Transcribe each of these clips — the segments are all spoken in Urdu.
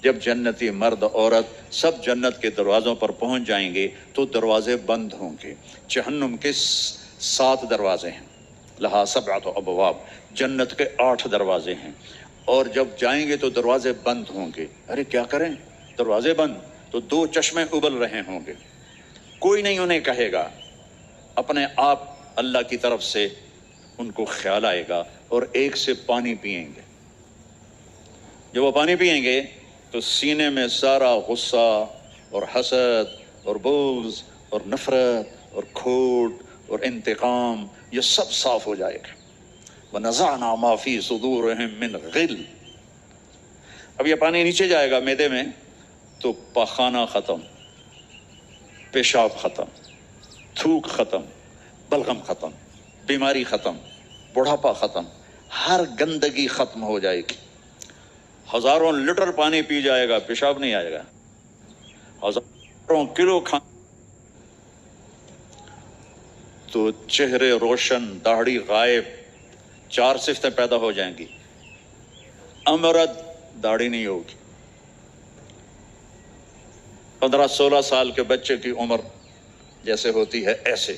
جب جنتی مرد عورت سب جنت کے دروازوں پر پہنچ جائیں گے تو دروازے بند ہوں گے. جہنم کے 7 دروازے ہیں، لہا 7 ابواب، جنت کے 8 دروازے ہیں، اور جب جائیں گے تو دروازے بند ہوں گے. ارے کیا کریں، دروازے بند تو 2 چشمے ابل رہے ہوں گے. کوئی نہیں انہیں کہے گا، اپنے آپ اللہ کی طرف سے ان کو خیال آئے گا اور ایک سے پانی پئیں گے. جب وہ پانی پئیں گے تو سینے میں سارا غصہ اور حسد اور بغض اور نفرت اور کھوٹ اور انتقام یہ سب صاف ہو جائے گا. وَنَزَعْنَا مَا فِي صُدُورِهِم مِّنْ غِلٍّ. اب یہ پانی نیچے جائے گا معدے میں تو پاخانہ ختم، پیشاب ختم، تھوک ختم، بلغم ختم، بیماری ختم، بڑھاپا ختم، ہر گندگی ختم ہو جائے گی. ہزاروں لیٹر پانی پی جائے گا، پیشاب نہیں آئے گا. ہزاروں کلو تو چہرے روشن، داڑھی غائب، 4 صفتیں پیدا ہو جائیں گی. امرد، داڑھی نہیں ہوگی. 15-16 سال کے بچے کی عمر جیسے ہوتی ہے ایسے.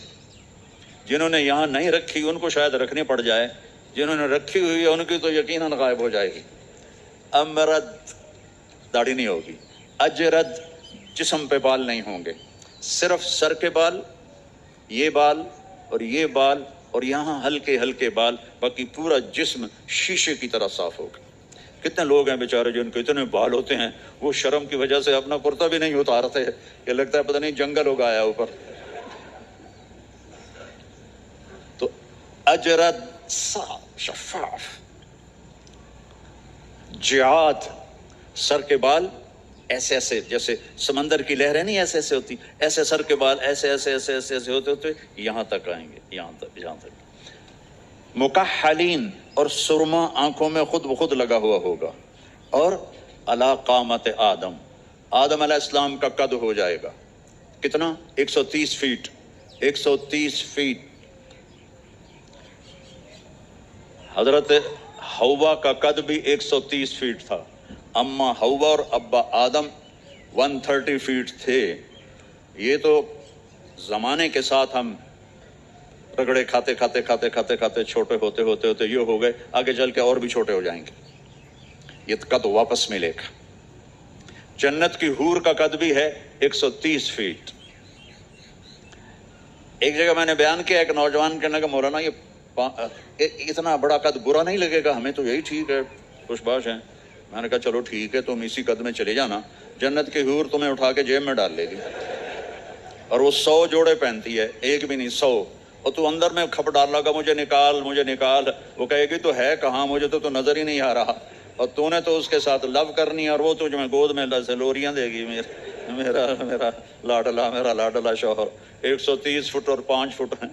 جنہوں نے یہاں نہیں رکھی ان کو شاید رکھنی پڑ جائے، جنہوں نے رکھی ہوئی ہے ان کی تو یقیناً غائب ہو جائے گی. امرد، داڑھی نہیں ہوگی. اجرد، جسم پہ بال نہیں ہوں گے، صرف سر کے بال، یہ بال اور یہ بال اور یہاں ہلکے ہلکے بال، باقی پورا جسم شیشے کی طرح صاف ہوگا. کتنے لوگ ہیں بیچارے جن کے اتنے بال ہوتے ہیں وہ شرم کی وجہ سے اپنا کرتا بھی نہیں اتارتے، یہ لگتا ہے پتہ نہیں جنگل اگایا اوپر. تو اجرد، صاف شفاف. جعاد، سر کے بال ایسے ایسے جیسے سمندر کی لہریں نہیں ایسے ایسے ہوتی، ایسے سر کے بال ایسے ایسے ایسے ایسے ایسے ہوتے ہوتے یہاں تک آئیں گے، یہاں تک. مکحلین، اور سرما آنکھوں میں خود بخود لگا ہوا ہوگا. اور علی قامت آدم، آدم علیہ السلام کا قد ہو جائے گا. کتنا؟ 130 فیٹ. 130 فیٹ. حضرت حوا کا قد بھی 130 فیٹ تھا. اما حوا اور ابا آدم 130 فیٹ تھے. یہ تو زمانے کے ساتھ ہم رگڑے کھاتے کھاتے کھاتے کھاتے کھاتے چھوٹے ہوتے ہوتے ہوتے یہ ہو گئے، آگے چل کے اور بھی چھوٹے ہو جائیں گے. یہ قد واپس ملے گا. جنت کی حور کا قد بھی ہے 130 فیٹ. ایک جگہ میں نے بیان کیا، ایک نوجوان کہنے لگا مولانا یہ اتنا بڑا قد برا نہیں لگے گا، ہمیں تو یہی ٹھیک ہے، خوش باش ہیں. میں نے کہا چلو ٹھیک ہے، تم اسی قد میں چلے جانا، جنت کی حور تمہیں اٹھا کے جیب میں ڈال لے گی. اور وہ 100 جوڑے پہنتی ہے، ایک بھی نہیں 100. اور تو اندر میں کھپ ڈال لگا مجھے نکال مجھے نکال، وہ کہے گی تو ہے کہاں، مجھے تو نظر ہی نہیں آ رہا. اور تو نے تو اس کے ساتھ لو کرنی ہے اور وہ تجھے گود میں لوریاں دے گی. میرا لاڈلا شوہر 130 فٹ اور 5 فٹ ہیں.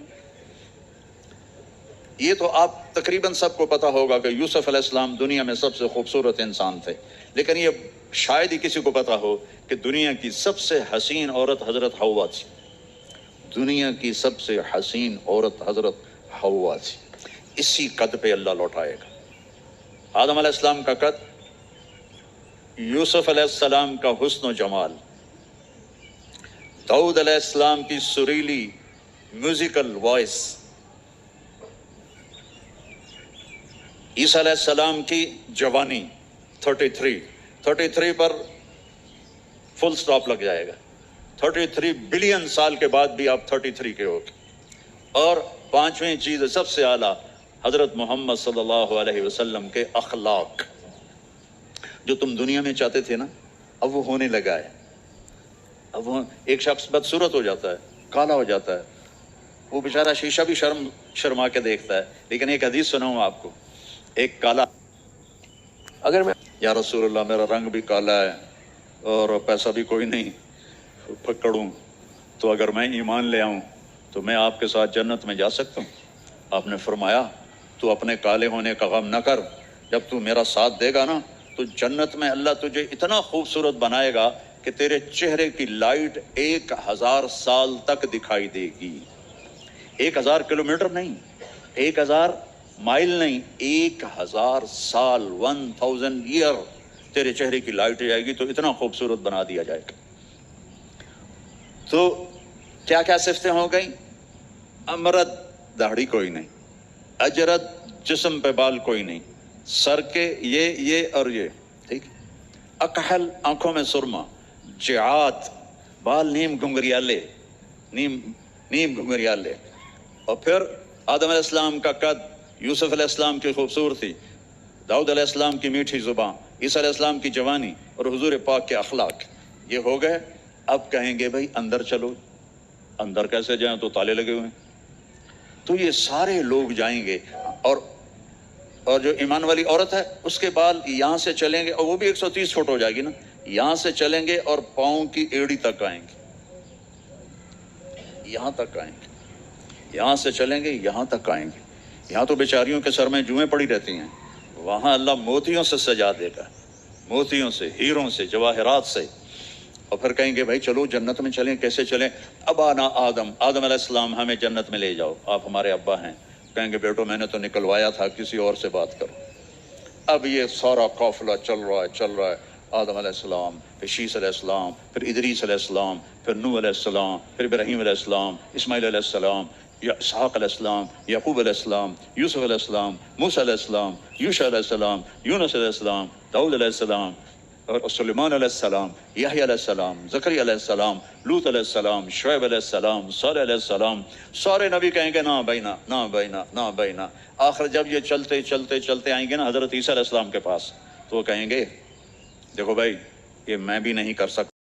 یہ تو آپ تقریباً سب کو پتا ہوگا کہ یوسف علیہ السلام دنیا میں سب سے خوبصورت انسان تھے، لیکن یہ شاید ہی کسی کو پتا ہو کہ دنیا کی سب سے حسین عورت حضرت حوا تھی. دنیا کی سب سے حسین عورت حضرت حوا تھی. اسی قد پہ اللہ لوٹائے گا. آدم علیہ السلام کا قد، یوسف علیہ السلام کا حسن و جمال، داؤد علیہ السلام کی سریلی میوزیکل وائس، عیسیٰ علیہ السلام کی جوانی 33 پر فل سٹاپ لگ جائے گا. 33 بلین سال کے بعد بھی آپ 33 کے ہو گے. اور 5ویں چیز سب سے اعلیٰ، حضرت محمد صلی اللہ علیہ وسلم کے اخلاق. جو تم دنیا میں چاہتے تھے نا اب وہ ہونے لگا ہے. اب وہ ایک شخص بدصورت ہو جاتا ہے، کالا ہو جاتا ہے، وہ بیچارہ شیشہ بھی شرما کے دیکھتا ہے. لیکن ایک حدیث سناؤں آپ کو. ایک کالا، اگر میں یا رسول اللہ میرا رنگ بھی کالا ہے اور پیسہ بھی کوئی نہیں پکڑوں، تو اگر میں ایمان لے آؤں تو میں آپ کے ساتھ جنت میں جا سکتا ہوں. آپ نے فرمایا تو اپنے کالے ہونے کا غم نہ کر، جب تو میرا ساتھ دے گا نا تو جنت میں اللہ تجھے اتنا خوبصورت بنائے گا کہ تیرے چہرے کی لائٹ 1000 سال تک دکھائی دے گی. 1000 کلومیٹر نہیں، 1000 مائل نہیں، 1000 سال 1000 ایئر تیرے چہرے کی لائٹ جائے گی تو اتنا خوبصورت بنا دیا جائے گا۔ تو کیا کیا صفتیں ہو گئیں؟ امرد داڑھی کوئی نہیں، اجرد جسم پہ بال کوئی نہیں، سر کے یہ اور یہ، ٹھیک، اکحل آنکھوں میں سرما، جعات بال نیم گھنگریالے، نیم گھنگریالے، اور پھر آدم علیہ السلام کا قد، یوسف علیہ السلام کی خوبصورتی، داؤد علیہ السلام کی میٹھی زبان، عیسیٰ علیہ السلام کی جوانی اور حضور پاک کے اخلاق، یہ ہو گئے۔ اب کہیں گے بھائی اندر چلو، اندر کیسے جائیں؟ تو تالے لگے ہوئے ہیں۔ تو یہ سارے لوگ جائیں گے، اور جو ایمان والی عورت ہے اس کے بال یہاں سے چلیں گے، اور وہ بھی 130 فٹ ہو جائے گی نا، یہاں سے چلیں گے اور پاؤں کی ایڑی تک آئیں گے، یہاں تک آئیں گے، یہاں سے چلیں گے یہاں تک آئیں گے۔ یہاں تو بیچاریوں کے سر میں جوئیں پڑی رہتی ہیں، وہاں اللہ موتیوں سے سجا دے گا، موتیوں سے، ہیروں سے، جواہرات سے۔ اور پھر کہیں گے بھائی چلو جنت میں چلیں، کیسے چلیں؟ ابانا آدم علیہ السلام ہمیں جنت میں لے جاؤ، آپ ہمارے ابا ہیں۔ کہیں گے بیٹو میں نے تو نکلوایا تھا، کسی اور سے بات کرو۔ اب یہ سارا قافلہ چل رہا ہے، آدم علیہ السلام، پھر شیس علیہ السلام، پھر ادریس علیہ السلام، پھر نوح علیہ السلام، پھر ابراہیم علیہ السلام، اسماعیل علیہ السلام، اسحاق علیہ السلام، یعقوب علیہ السلام، یوسف علیہ السلام، موسیٰ علیہ السلام، یوشع علیہ السلام، یونس علیہ السلام، داؤد علیہ السلام، اور سلیمان علیہ السلام، یحییٰ علیہ السلام، زکریا علیہ السلام، لوط علیہ السلام، شعیب علیہ السلام، صالح علیہ السلام۔ سارے نبی کہیں گے نا بینا، نا بینا، نا بینا۔ آخر جب یہ چلتے آئیں گے نا حضرت عیسیٰ علیہ السلام کے پاس، تو وہ کہیں گے دیکھو بھائی یہ میں بھی نہیں کر سکتا۔